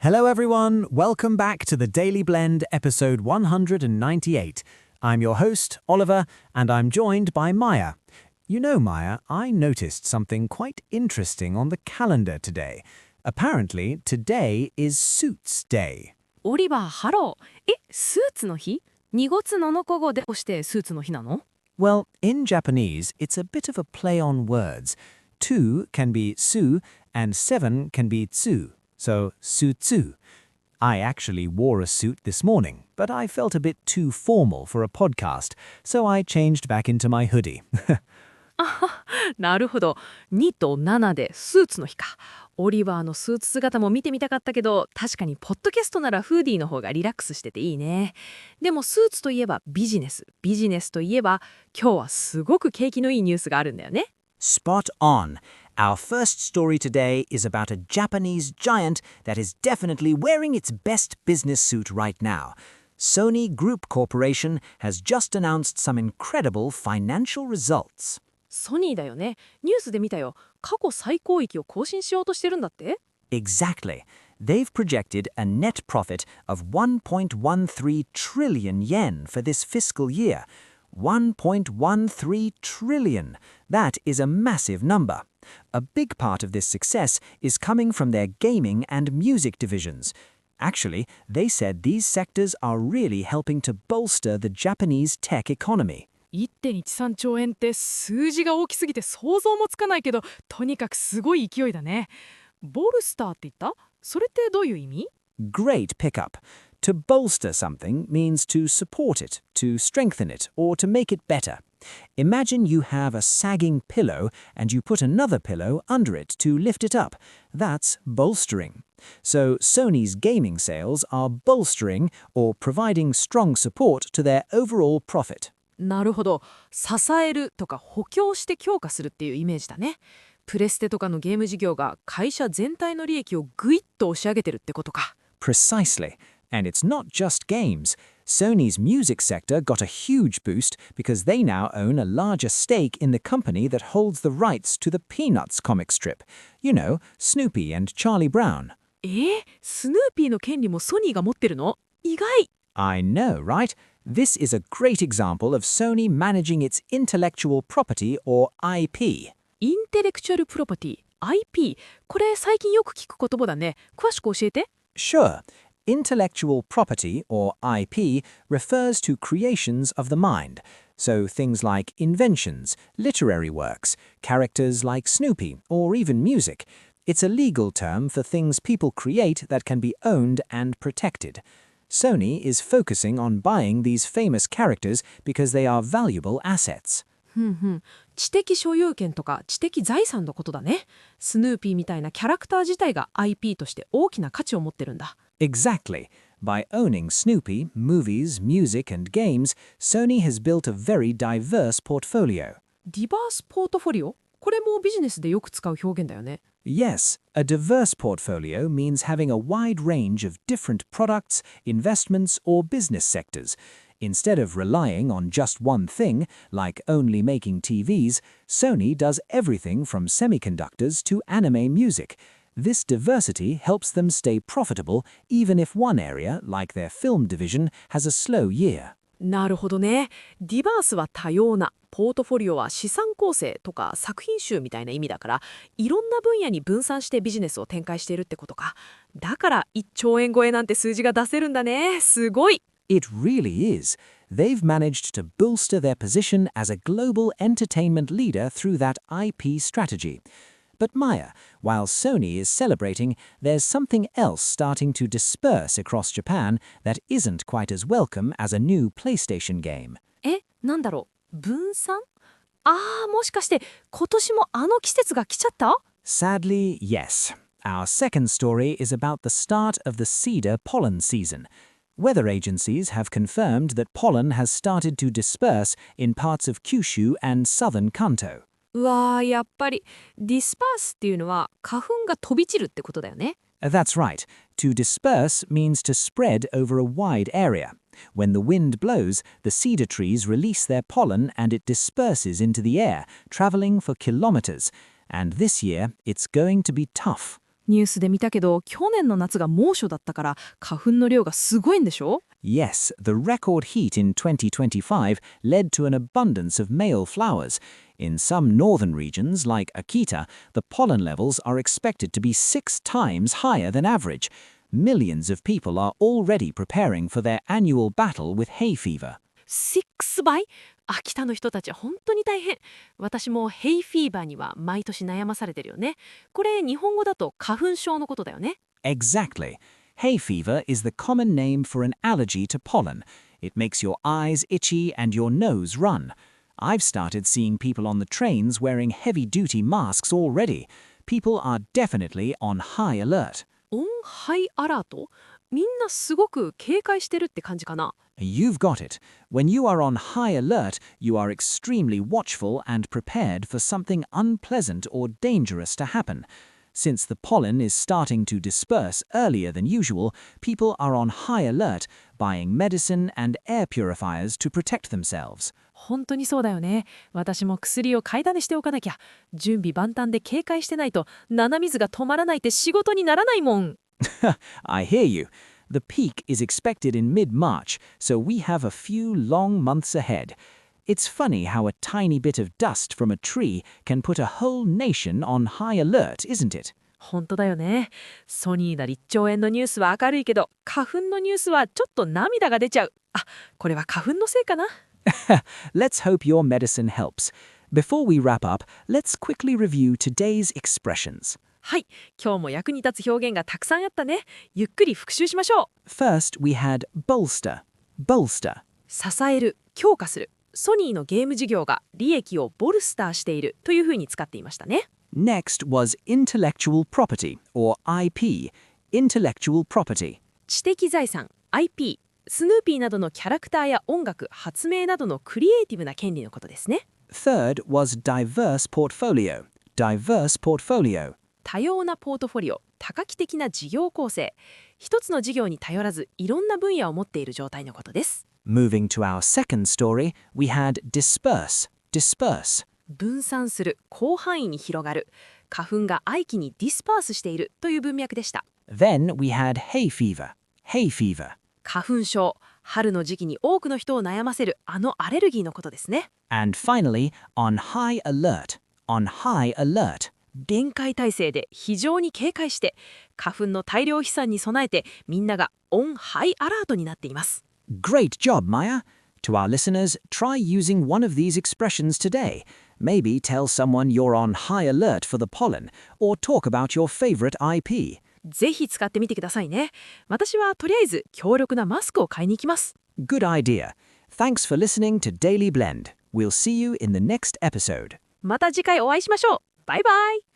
Hello everyone, welcome back to the Daily Blend episode 198. I'm your host, Oliver, and I'm joined by Maya. You know, Maya, I noticed something quite interesting on the calendar today. Apparently, today is Suits Day. オリバー、ハロー。スーツの日 ?2 月7日がでこしてスーツの日なの Well, in Japanese, it's a bit of a play on words. 2 can be su, and 7 can be tsu. So, sutsu. I actually wore a suit this morning, but I felt a bit too formal for a podcast, so I changed back into my hoodie. なるほど。2と7でスーツの日か。オリバーのスーツ姿も見てみたかったけど、確かにポッドキャストならフーディーの方がリラックスしてていいね。でもスーツといえばビジネス。ビジネスといえば、今日はすごく景気のいいニュースがあるんだよね。Spot on. Our first story today is about a Japanese giant that is definitely wearing its best business suit right now. Sony Group Corporation has just announced some incredible financial results. ソニーだよね。ニュースで見たよ。過去最高益を更新しようとしてるんだって Exactly. They've projected a net profit of 1.13 trillion yen for this fiscal year. 1.13 trillion. That is a massive number. A big part of this success is coming from their gaming and music divisions. Actually, they said these sectors are really helping to bolster the Japanese tech economy. 1.13 兆円って数字が大きすぎて想像もつかないけど、とにかくすごい勢いだね。ボルスターって言った？それってどういう意味？ Great pickup. To bolster something means to support it, to strengthen it, or to make it better. Imagine you have a sagging pillow and you put another pillow under it to lift it up. That's bolstering. So Sony's gaming sales are bolstering or providing strong support to their overall profit. なるほど。支えるとか補強して強化するっていうイメージだね。プレステとかのゲーム事業が会社全体の利益をぐいっと押し上げてるってことか。Precisely. And it's not just games. Sony's music sector got a huge boost because they now own a larger stake in the company that holds the rights to the Peanuts comic strip. You know, Snoopy and Charlie Brown. スヌーピーの権利もソニーが持ってるの？意外。I know, right? This is a great example of Sony managing its intellectual property or IP. インテレクチュアルプロパティ、IP。これ最近よく聞く言葉だね。詳しく教えて。Sure. Intellectual property, or IP, refers to creations of the mind. So things like inventions, literary works, characters like Snoopy, or even music. It's a legal term for things people create that can be owned and protected. Sony is focusing on buying these famous characters because they are valuable assets. 知的所有権とか知的財産のことだね。スヌーピーみたいなキャラクター自体が IP として大きな価値を持ってるんだ。Exactly. By owning Snoopy, movies, music, and games, Sony has built a very diverse portfolio. ディバースポートフォリオ？これもビジネスでよく使う表現だよね。Yes, a diverse portfolio means having a wide range of different products, investments, or business sectors. Instead of relying on just one thing, like only making TVs, Sony does everything from semiconductors to anime music. This diversity helps them stay profitable even if one area, like their film division, has a slow year. なるほどね。ディバースは多様な、ポートフォリオは資産構成とか作品集みたいな意味だから、いろんな分野に分散してビジネスを展開しているってことか。だから1兆円超えなんて数字が出せるんだね。すごい。It really is. They've managed to bolster their position as a global entertainment leader through that IP strategy. But Maya, while Sony is celebrating, there's something else starting to disperse across Japan that isn't quite as welcome as a new PlayStation game. なんだろう？分散？もしかして今年もあの季節が来ちゃった？ Sadly, yes. Our second story is about the start of the cedar pollen season. Weather agencies have confirmed that pollen has started to disperse in parts of Kyushu and southern Kanto. うわー、やっぱりディスパースっていうのは花粉が飛び散るってことだよね。That's right. To disperse means to spread over a wide area. When the wind blows, the cedar trees release their pollen and it disperses into the air, traveling for kilometers. And this year, it's going to be tough. ニュースで見たけど、去年の夏が猛暑だったから花粉の量がすごいんでしょ？ Yes, the record heat in 2025 led to an abundance of male flowers. In some northern regions, like Akita, the pollen levels are expected to be 6 times higher than average. Millions of people are already preparing for their annual battle with hay fever. 6倍？秋田の人たち本当に大変。私もヘイフィーバーには毎年悩まされてるよね。これ日本語だと花粉症のことだよね。Exactly. Hay fever is the common name for an allergy to pollen. It makes your eyes itchy and your nose run. I've started seeing people on the trains wearing heavy-duty masks already. People are definitely on high alert. オンハイアラート？みんなすごく警戒してるって感じかな。You've got it. When you are on high alert, you are extremely watchful and prepared for something unpleasant or dangerous to happen. Since the pollen is starting to disperse earlier than usual, people are on high alert, buying medicine and air purifiers to protect themselves. 本当にそうだよね。私も薬を買いだめしておかなきゃ。準備万端で警戒してないと、鼻水が止まらないって仕事にならないもん。I hear you. The peak is expected in mid-March, so we have a few long months ahead. It's funny how a tiny bit of dust from a tree can put a whole nation on high alert, isn't it? 本当だよね。ソニーな1兆円のニュースは明るいけど、花粉のニュースはちょっと涙が出ちゃう。あ、これは花粉のせいかな。Let's hope your medicine helps. Before we wrap up, let's quickly review today's expressions. はい、今日も役に立つ表現がたくさんあったね。ゆっくり復習しましょう。First, we had bolster. Bolster. 支える、強化する。ソニーのゲーム事業が利益をボルスターしているというふうに使っていましたね。Next was intellectual property, or IP. Intellectual property. 知的財産、IP。スヌーピーなどのキャラクターや音楽、発明などのクリエイティブな権利のことですね。Third was diverse portfolio. Diverse portfolio. 多様なポートフォリオ、多角的な事業構成。一つの事業に頼らず、いろんな分野を持っている状態のことです。Moving to our second story, we had disperse. Disperse. 分散する、広範囲に広がる。花粉が愛機にディスパースしているという文脈でした。Then we had hay fever. Hay fever. 花粉症、春の時期に多くの人を悩ませるあのアレルギーのことですね。And finally, on high alert. On high alert. 厳戒態勢で非常に警戒して、花粉の大量飛散に備えてみんながオンハイアラートになっています。Great job, Maya. To our listeners, try using one of these expressions today. Maybe tell someone you're on high alert for the pollen, or talk about your favorite IP. ぜひ使ってみてくださいね。私はとりあえず強力なマスクを買いに行きます。Good idea. Thanks for listening to Daily Blend. We'll see you in the next episode. また次回お会いしましょう。バイバイ。